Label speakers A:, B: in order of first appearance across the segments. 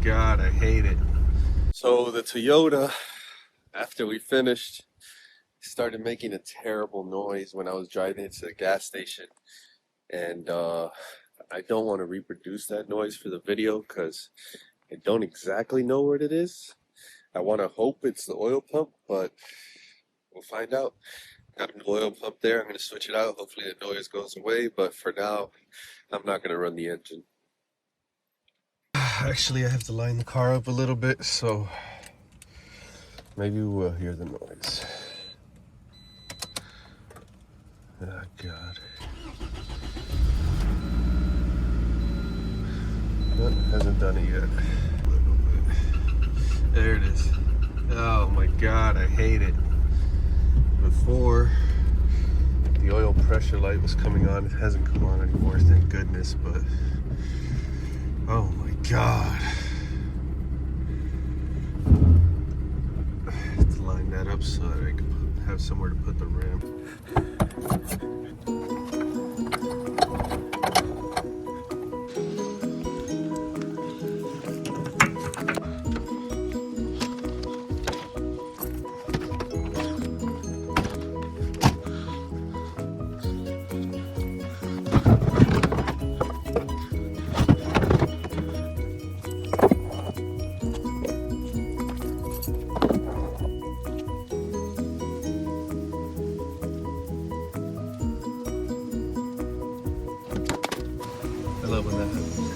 A: God, I hate it. So the Toyota, after we finished, started making a terrible noise when I was driving it to the gas station. And I don't want to reproduce that noise for the video because I don't exactly know what it is. I want to hope it's the oil pump, but we'll find out. Got an oil pump there. I'm going to switch it out. Hopefully the noise goes away, but for now, I'm not going to run the engine. Actually, I have to line the car up a little bit, so maybe we'll hear the noise. Oh, God. No, hasn't done it yet. A little bit. There it is. Oh my God, I hate it. Before, the oil pressure light was coming on. It hasn't come on anymore, thank goodness, but oh my God. I have to line that up so that I can have somewhere to put the ram. I love when that happens.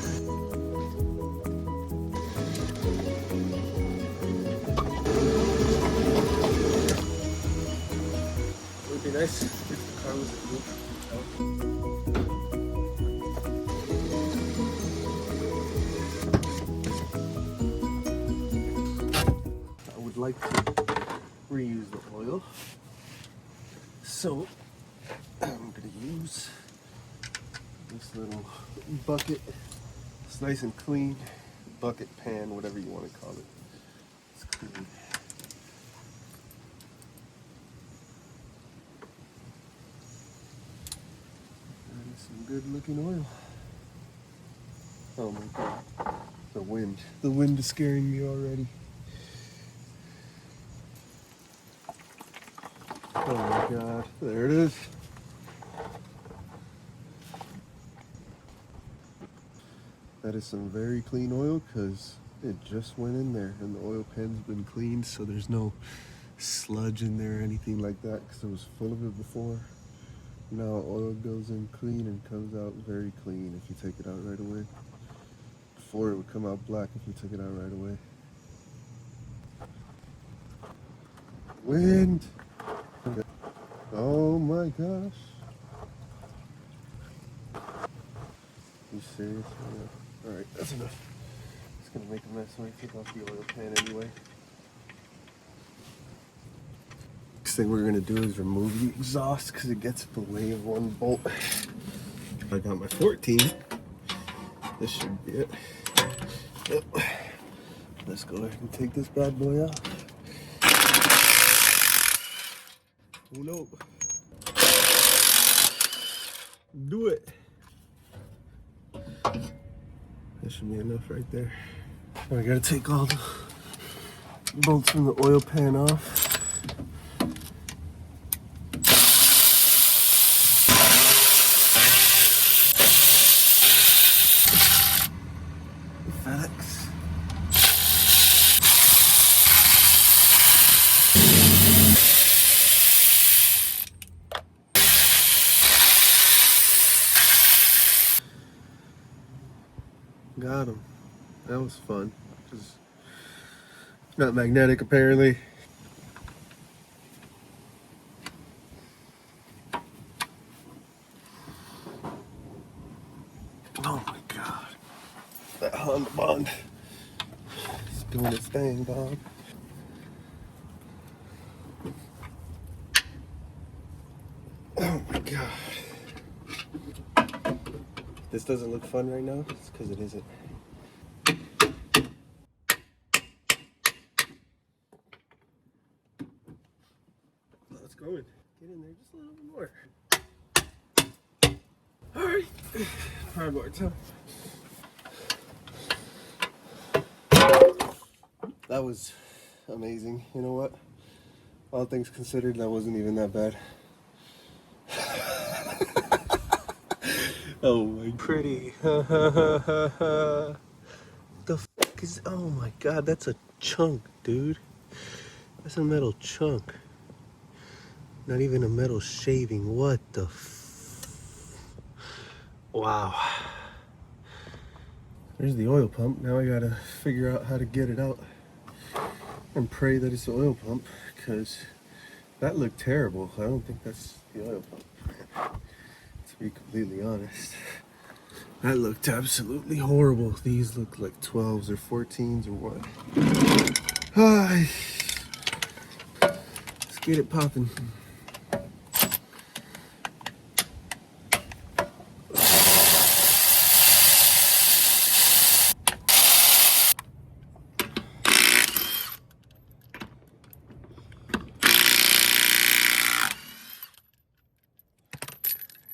A: It would be nice if the car was a roof. I would like to reuse the oil, so I'm going to use this little bucket. It's nice and clean. Bucket, pan, whatever you want to call it. It's clean. That is some good looking oil. Oh my God. The wind. The wind is scaring me already. Oh my God. There it is. That is some very clean oil because it just went in there and the oil pan's been cleaned, so there's no sludge in there or anything like that because it was full of it before. Now oil goes in clean and comes out very clean if you take it out right away. Before it would come out black if you took it out right away. Wind! Oh my gosh. You serious? Yeah. Alright, that's enough. It's gonna make a mess when I take off the oil pan anyway. Next thing we're gonna do is remove the exhaust because it gets in the way of one bolt. I got my 14. This should be it. Yep. Let's go ahead and take this bad boy out. Oh no. Do it. That should be enough right there. I gotta take all the bolts from the oil pan off. FedEx. Got him. That was fun. Just not magnetic apparently. Oh my God. That Honda Bond. It's doing its thing, dog. Oh my God. This doesn't look fun right now. It's because it isn't. It's going. Get in there just a little bit more. Alright. 5 more time. That was amazing. You know what? All things considered, that wasn't even that bad. Oh my pretty. The fuck is, oh my god, that's a chunk, dude. That's a metal chunk. Not even a metal shaving. What the wow. There's the oil pump. Now I gotta figure out how to get it out and pray that it's the oil pump, because that looked terrible. I don't think that's the oil pump, to be completely honest. That looked absolutely horrible. These look like 12s or 14s or what. Hi. Let's get it popping.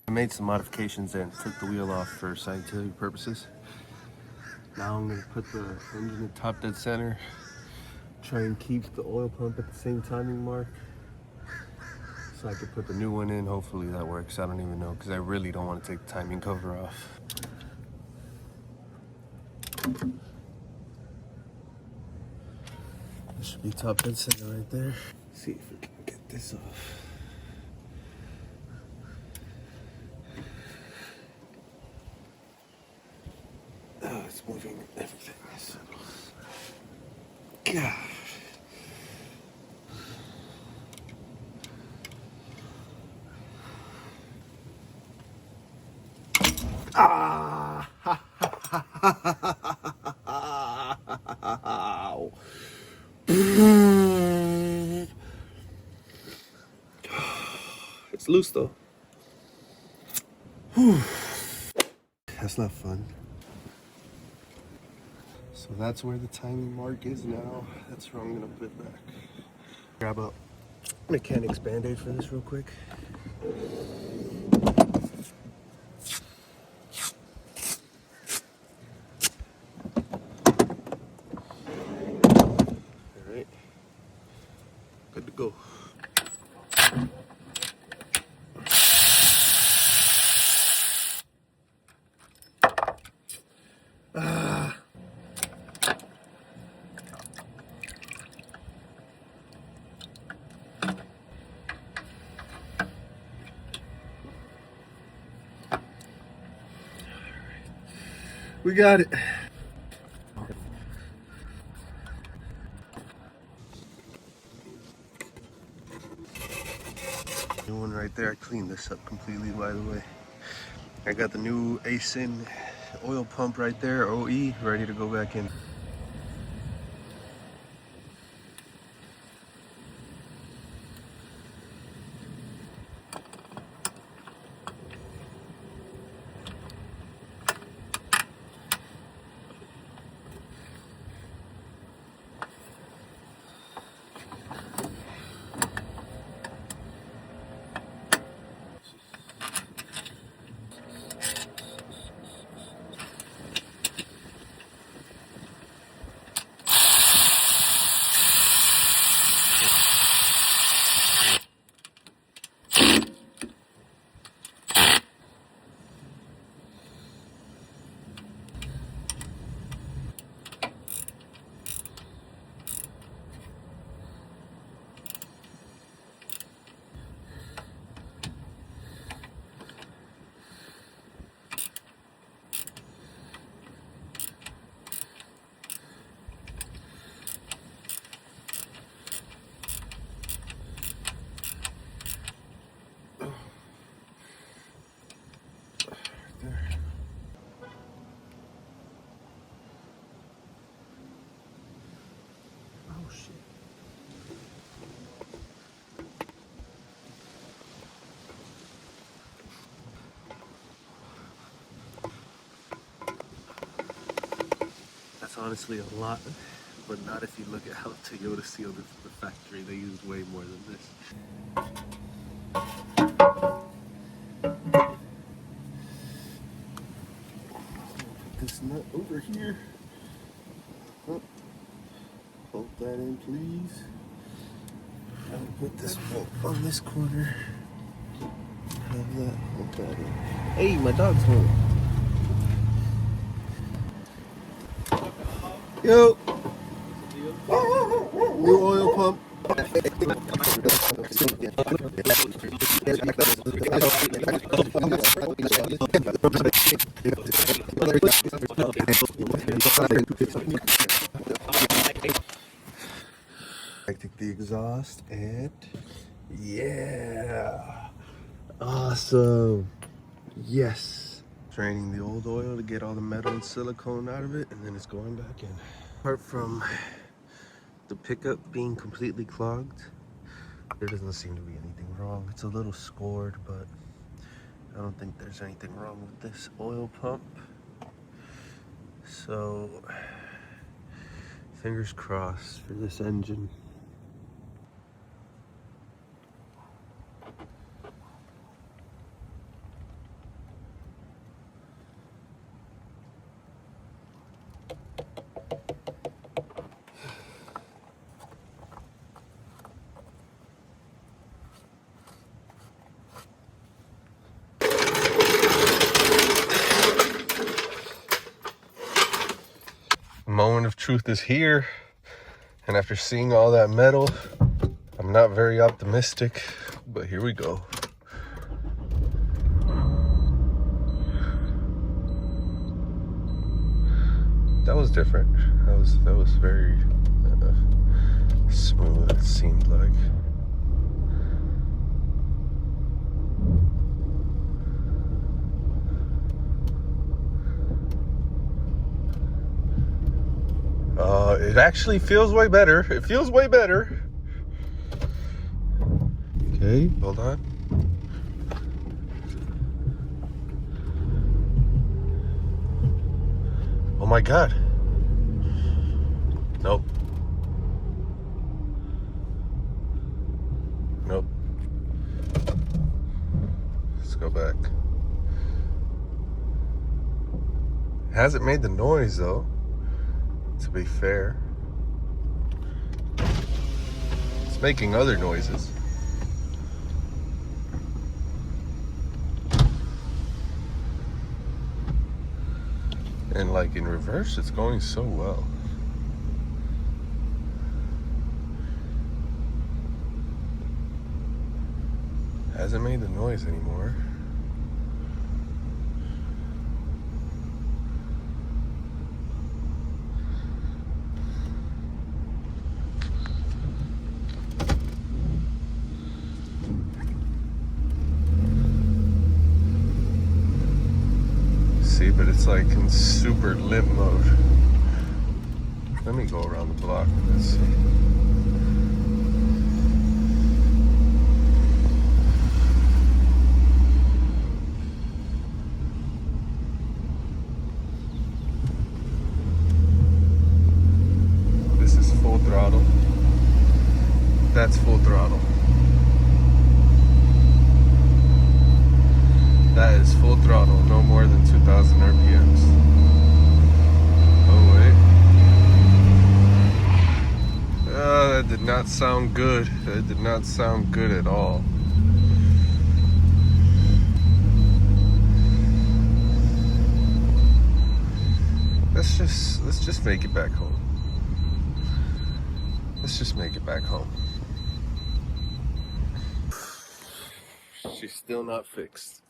A: I made some modifications and took the wheel off for scientific purposes. Now I'm going to put the engine at top dead center, try and keep the oil pump at the same timing mark, so I could put the new one in. Hopefully that works. I don't even know, because I really don't want to take the timing cover off. This should be top dead center right there. Let's see if we can get this off. Oh, it's moving everything. God. Ah! Ow. It's loose though. Whew. That's not fun. So that's where the timing mark is now. That's where I'm gonna put it back. Grab a mechanic's band-aid for this real quick. All right, good to go. Ah. We got it. New one right there. I cleaned this up completely, by the way. I got the new ASIN oil pump right there, OE, ready to go back in. Oh shit. That's honestly a lot, but not if you look at how Toyota sealed it from the factory. They used way more than this. Put this nut over here. Oh. Bolt that in, please. I'll put this bolt on this corner. Have that. Bolt that in. Hey, my dog's home. Yo. New oil pump. I take the exhaust and yeah, awesome. Yes, draining the old oil to get all the metal and silicone out of it, and then it's going back in. Apart from the pickup being completely clogged, there doesn't seem to be anything wrong. It's a little scored, but I don't think there's anything wrong with this oil pump. So fingers crossed for this engine. Moment of truth is here, and after seeing all that metal, I'm not very optimistic, but here we go. That was different. That was very smooth, it seemed like. It actually feels way better. It feels way better. Okay, hold on. Oh my God. Nope. Nope. Let's go back. It hasn't made the noise though, to be fair. It's making other noises. And like in reverse, it's going so well. Hasn't made the noise anymore. See, but it's like in super limp mode. Let me go around the block with this. This is full throttle. That's full throttle. That is full throttle, no more than 2,000 RPMs. Oh wait. That did not sound good. That did not sound good at all. Let's just make it back home. Let's just make it back home. She's still not fixed.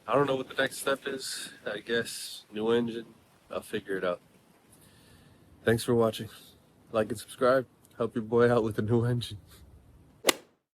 A: I don't know what the next step is. I guess new engine. I'll figure it out. Thanks for watching. Like and subscribe. Help your boy out with a new engine.